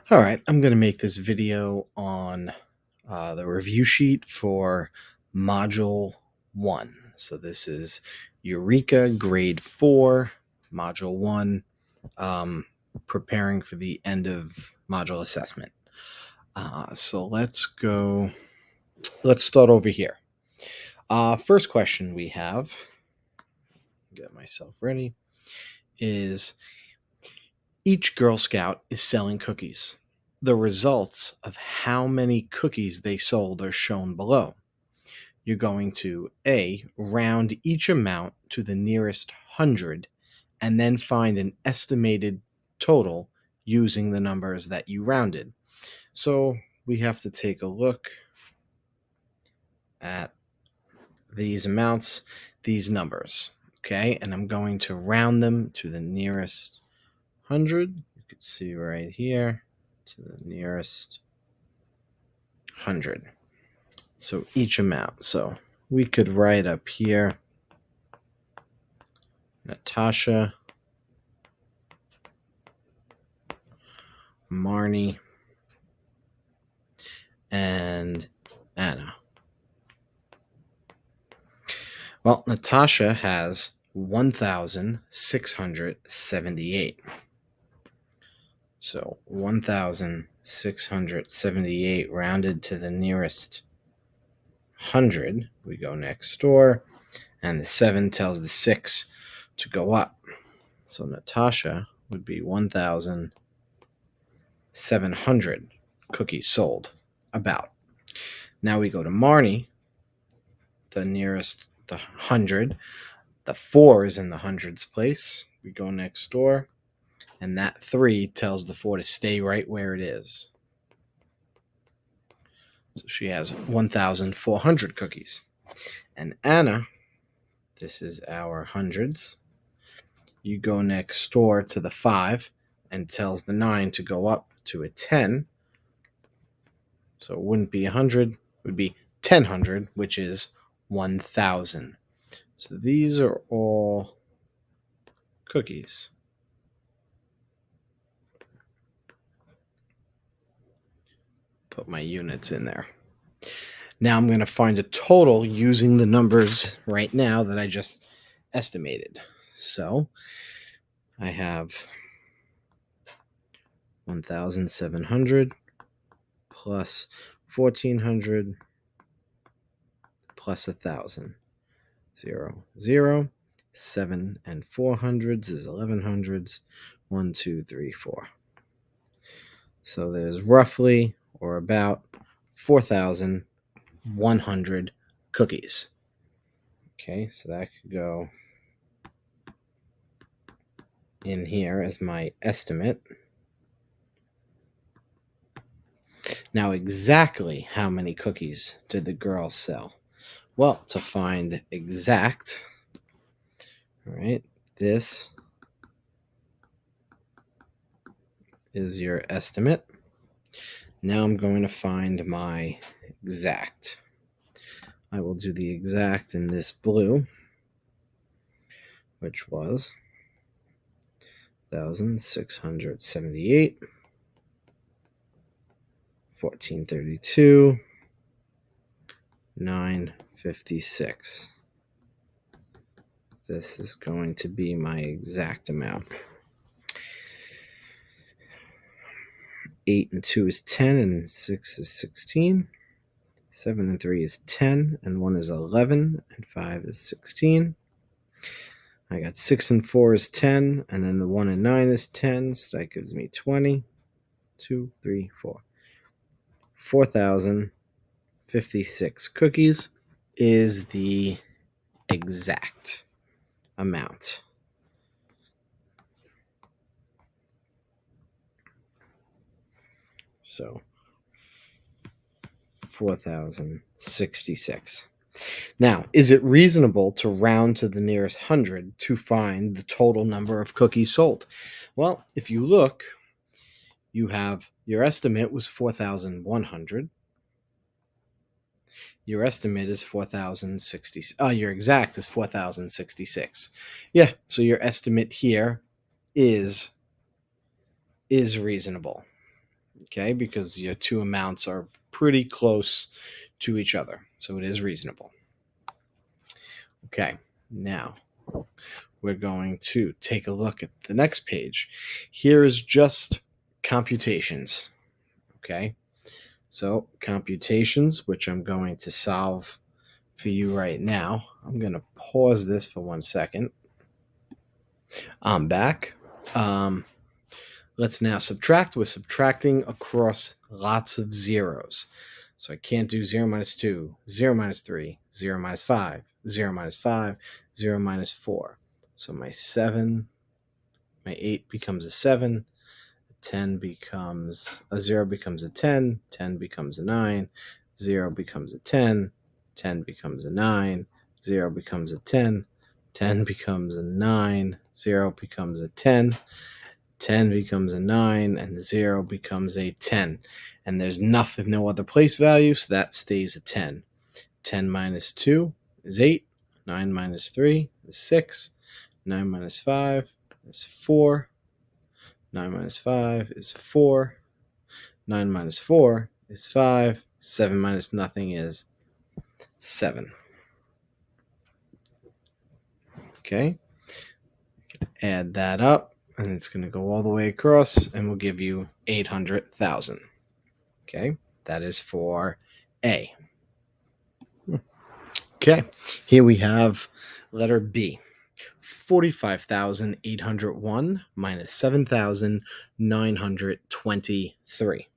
All right, I'm going to make this video on the review sheet for Module 1. So this is Eureka Grade 4, Module 1, preparing for the end of module assessment. So let's start over here. First question we have, get myself ready, is each Girl Scout is selling cookies. The results of how many cookies they sold are shown below. You're going to A, round each amount to the nearest 100, and then find an estimated total using the numbers that you rounded. So we have to take a look at these amounts, these numbers, okay? And I'm going to round them to the nearest 100. You can see right here, to the nearest 100. So each amount. So we could write up here Natasha, Marnie, and Anna. Well, Natasha has 1,678. So 1,678 rounded to the nearest 100. We go next door, and the 7 tells the 6 to go up. So Natasha would be 1,700 cookies sold, about. Now we go to Marnie, the nearest the 100. The 4 is in the hundreds place. We go next door, and that 3 tells the 4 to stay right where it is. So she has 1,400 cookies. And Anna, this is our hundreds. You go next door to the 5 and tells the 9 to go up to a 10. So it wouldn't be 100, it would be 1,000, which is 1,000. So these are all cookies. Put my units in there. Now I'm going to find a total using the numbers right now that I just estimated. So I have 1,700 plus 1,400 plus 1,000. 0, 0. 7 and 400s is 1,100s. 1, 2, 3, 4. So there's roughly or about 4,100 cookies. Okay, so that could go in here as my estimate. Now, exactly how many cookies did the girls sell? Well, to find exact, all right, this is your estimate. Now I'm going to find my exact. I will do the exact in this blue, which was 1,678, 1,432, 956. This is going to be my exact amount. 8 and 2 is 10, and 6 is 16. 7 and 3 is 10, and 1 is 11, and 5 is 16. I got 6 and 4 is 10, and then the 1 and 9 is 10, so that gives me 20. 2, 3, 4. 4,056 cookies is the exact amount. So 4,066. Now, is it reasonable to round to the nearest 100 to find the total number of cookies sold? Well, if you look, you have your estimate was 4,100. Your estimate is 4,060. Your exact is 4,066. Yeah, so your estimate here is reasonable. okay, because your two amounts are pretty close to each other. So it is reasonable. Okay, now we're going to take a look at the next page. Here is just computations. Okay, so computations, which I'm going to solve for you right now. I'm going to pause this for 1 second. I'm back. Let's now subtract. We're subtracting across lots of zeros. So I can't do 0 minus 2, 0 minus 3, 0 minus 5, 0 minus 5, 0 minus 4. So my 7, my 8 becomes a 7, 10 becomes a 0 becomes a 10, 10 becomes a 9, 0 becomes a 10, 10 becomes a 9, 0 becomes a 10, 10 becomes a 9, 0 becomes a 10, 10 becomes a 9, and the 0 becomes a 10. And there's nothing, no other place value, so that stays a 10. 10 minus 2 is 8. 9 minus 3 is 6. 9 minus 5 is 4. 9 minus 5 is 4. 9 minus 4 is 5. 7 minus nothing is 7. Okay. Add that up, and it's going to go all the way across, and we'll give you 800,000. Okay. That is for A. Okay. Here we have letter B. 45,801 minus 7,923.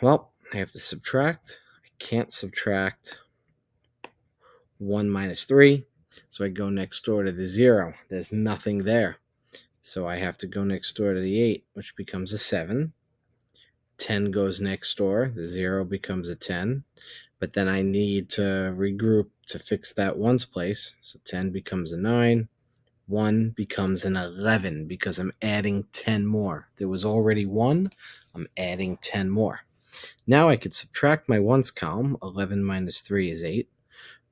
Well, I have to subtract. I can't subtract 1 minus 3, so I go next door to the 0. There's nothing there. So I have to go next door to the 8, which becomes a 7. 10 goes next door. The 0 becomes a 10. But then I need to regroup to fix that 1's place. So 10 becomes a 9. 1 becomes an 11 because I'm adding 10 more. There was already 1. I'm adding 10 more. Now I could subtract my 1's column. 11 minus 3 is 8.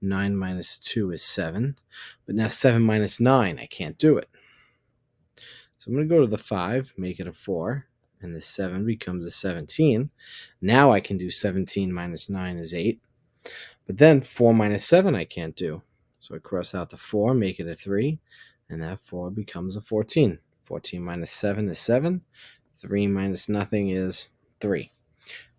9 minus 2 is 7. But now 7 minus 9, I can't do it. So I'm going to go to the 5, make it a 4. And the 7 becomes a 17. Now I can do 17 minus 9 is 8. But then 4 minus 7 I can't do. So I cross out the 4, make it a 3. And that 4 becomes a 14. 14 minus 7 is 7. 3 minus nothing is 3.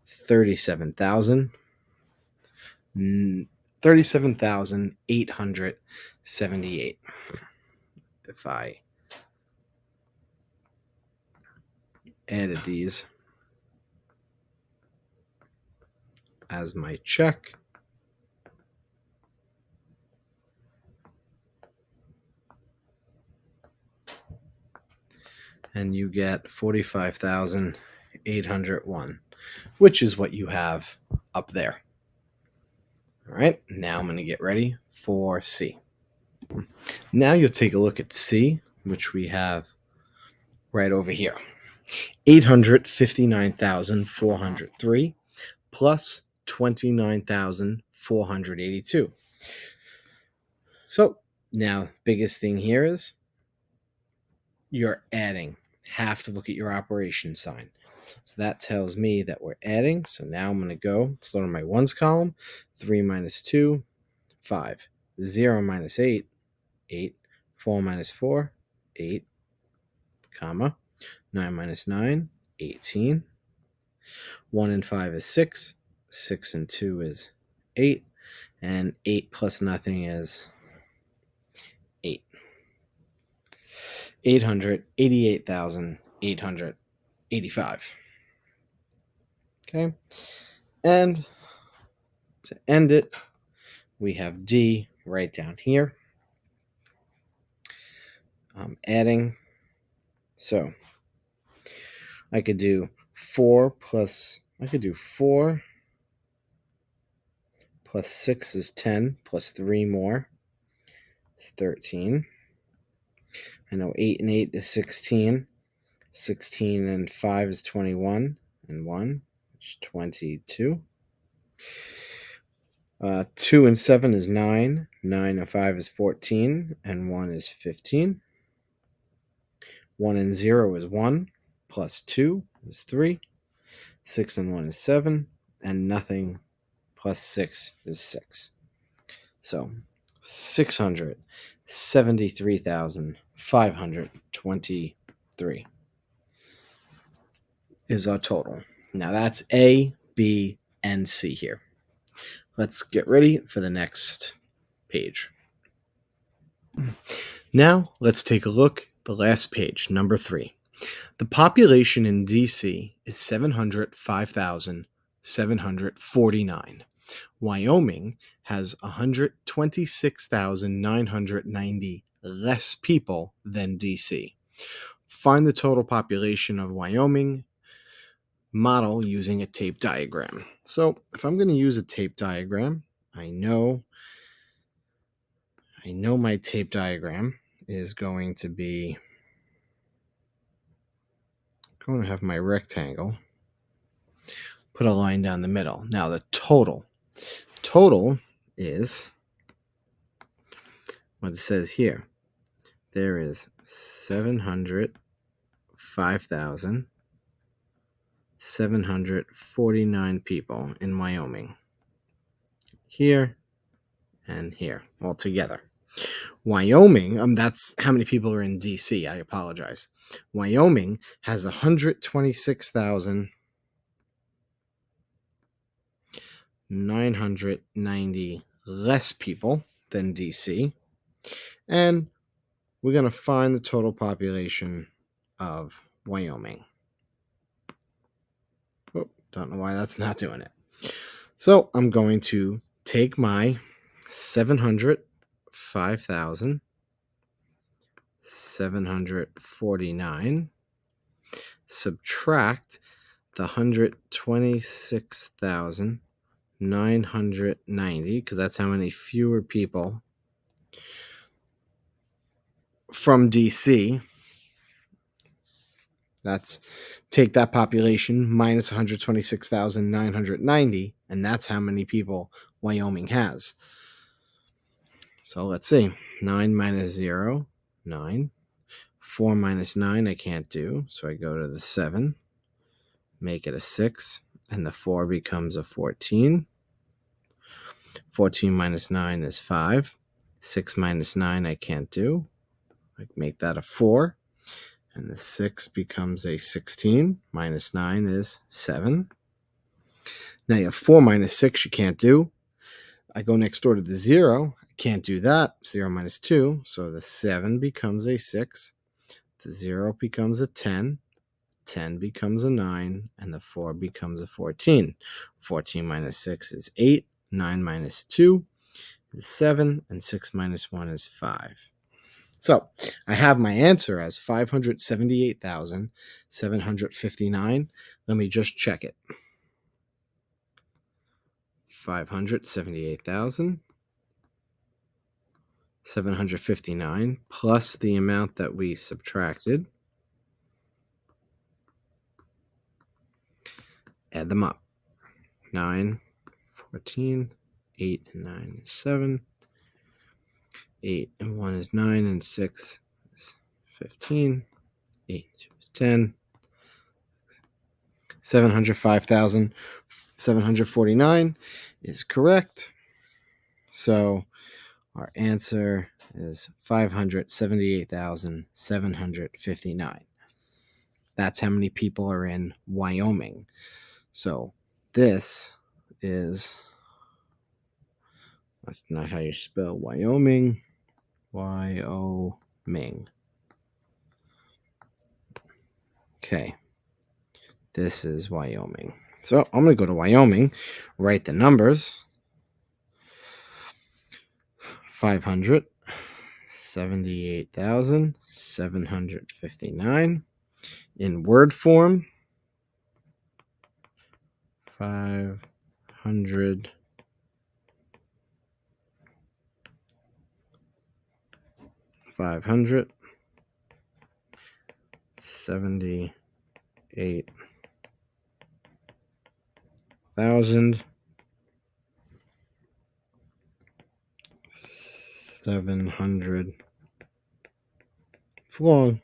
37,878. If I added these as my check, and you get 45,801, which is what you have up there. All right, now I'm going to get ready for C. Now you'll take a look at C, which we have right over here. 859,403 plus 29,482. So now, biggest thing here is you're adding. Have to look at your operation sign. So that tells me that we're adding. So now I'm going to go start on my 1's column. 3 minus 2, 5. 0 minus 8, 8. 4 minus 4, 8, comma. 9 minus 9, 18. 1 and 5 is 6. 6 and 2 is 8. And 8 plus nothing is 8. 888,885. Okay. And to end it, we have D right down here. Adding. So I could do 4 plus 6 is 10, plus 3 more is 13. I know 8 and 8 is 16. 16 and 5 is 21. And 1 is 22. 2 and 7 is 9. 9 and 5 is 14. And 1 is 15. 1 and 0 is 1, plus 2 is 3. 6 and 1 is 7. And nothing plus 6 is 6. So 673,523 is our total. Now that's A, B, and C here. Let's get ready for the next page. Now let's take a look at the last page, number 3. The population in DC is 705,749. Wyoming has 126,990 less people than DC. Find the total population of Wyoming. Model using a tape diagram. So if I'm going to use a tape diagram, I know my tape diagram is going to be, I'm going to have my rectangle, put a line down the middle. Now the total is what it says here. There is 705,749 people in Wyoming. Here and here all together. Wyoming, that's how many people are in DC. I apologize. Wyoming has 126,990 less people than DC. And we're going to find the total population of Wyoming. Oh, don't know why that's not doing it. So I'm going to take my 705,749, subtract the 126,990, because that's how many fewer people from DC. That's take that population minus 126,990, and that's how many people Wyoming has. So let's see. 9 minus 0, 9. 4 minus 9, I can't do. So I go to the 7, make it a 6, and the 4 becomes a 14. 14 minus 9 is 5. 6 minus 9, I can't do. I make that a 4. And the 6 becomes a 16. Minus 9 is 7. Now you have 4 minus 6 you can't do. I go next door to the 0. I can't do that. 0 minus 2. So the 7 becomes a 6. The 0 becomes a 10. 10 becomes a 9. And the 4 becomes a 14. 14 minus 6 is 8. 9 minus 2 is 7. And 6 minus 1 is 5. So I have my answer as 578,759. Let me just check it. 578,759 plus the amount that we subtracted. Add them up. 9, 14, 8, and 9 is 7. 8 and 1 is 9, and 6 is 15. 8 and 2 is 10. 705,749 is correct. So our answer is 578,759. That's how many people are in Wyoming. So this is, that's not how you spell Wyoming. Wyoming. Okay. This is Wyoming. So I'm going to go to Wyoming, write the numbers. 578,759 in word form. 500 578,700 it's long,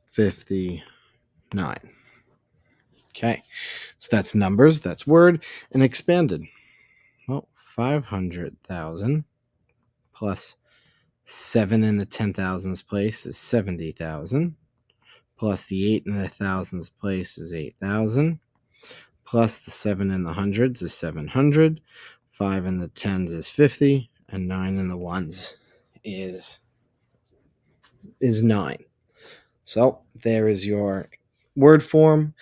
59 9. Okay, so that's numbers, that's word, and expanded. Well, 500,000 plus 7 in the 10,000s place is 70,000, plus the 8 in the thousands place is 8,000, plus the 7 in the hundreds is 700, 5 in the tens is 50, and 9 in the ones is 9. So there is your word form,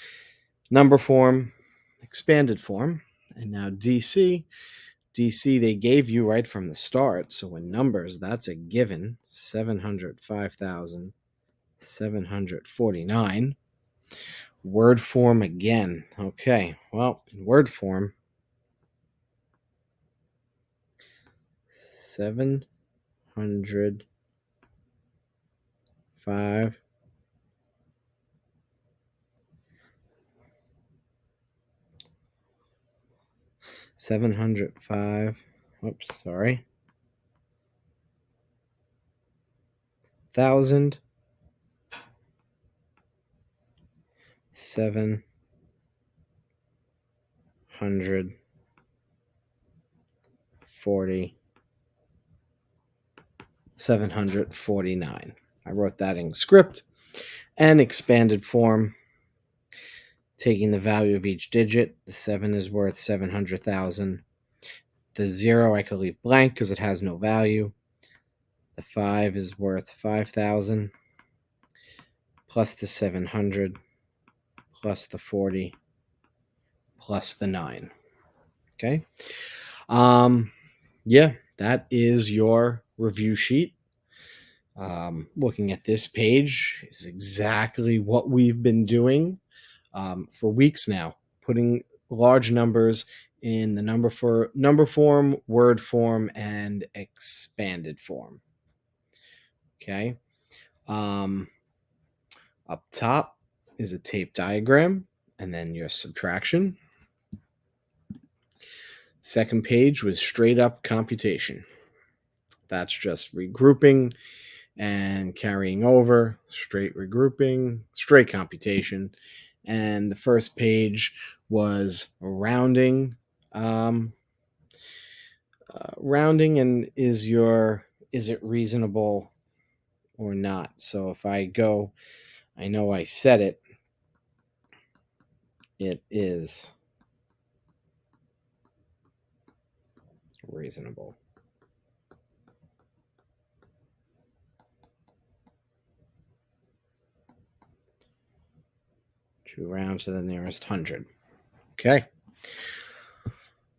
number form, expanded form. And now DC, they gave you right from the start. So in numbers, that's a given, 705,749. Word form again. Okay, well, in word form, 705 705 oops, sorry, 749. I wrote that in script. And expanded form, taking the value of each digit. The 7 is worth 700,000. The 0 I could leave blank because it has no value. The 5 is worth 5,000 plus the 700 plus the 40 plus the 9. Okay. Yeah, that is your review sheet. Looking at this page is exactly what we've been doing for weeks now, putting large numbers in the number form, word form, and expanded form. Okay. Up top is a tape diagram, and then your subtraction. Second page was straight up computation. That's just regrouping and carrying over, straight regrouping, straight computation. And the first page was rounding. Rounding and is it reasonable or not? So if I go, I know I said it, it is reasonable. To round to the nearest 100. Okay.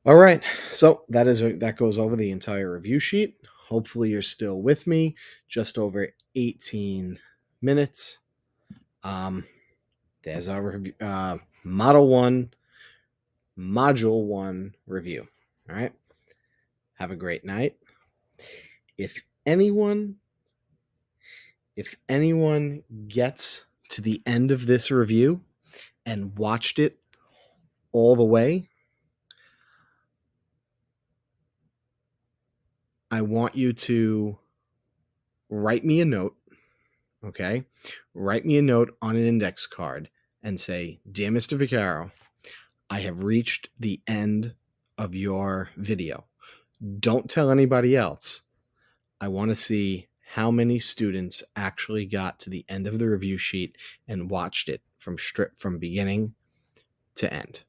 All right. So that goes over the entire review sheet. Hopefully you're still with me. Just over 18 minutes. There's our Model 1, Module 1 review. All right. Have a great night. If anyone gets to the end of this review and watched it all the way, I want you to write me a note, okay? Write me a note on an index card and say, "Dear Mr. Vaccaro, I have reached the end of your video." Don't tell anybody else. I want to see how many students actually got to the end of the review sheet and watched it from beginning to end.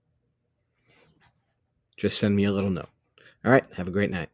Just send me a little note. All right, have a great night.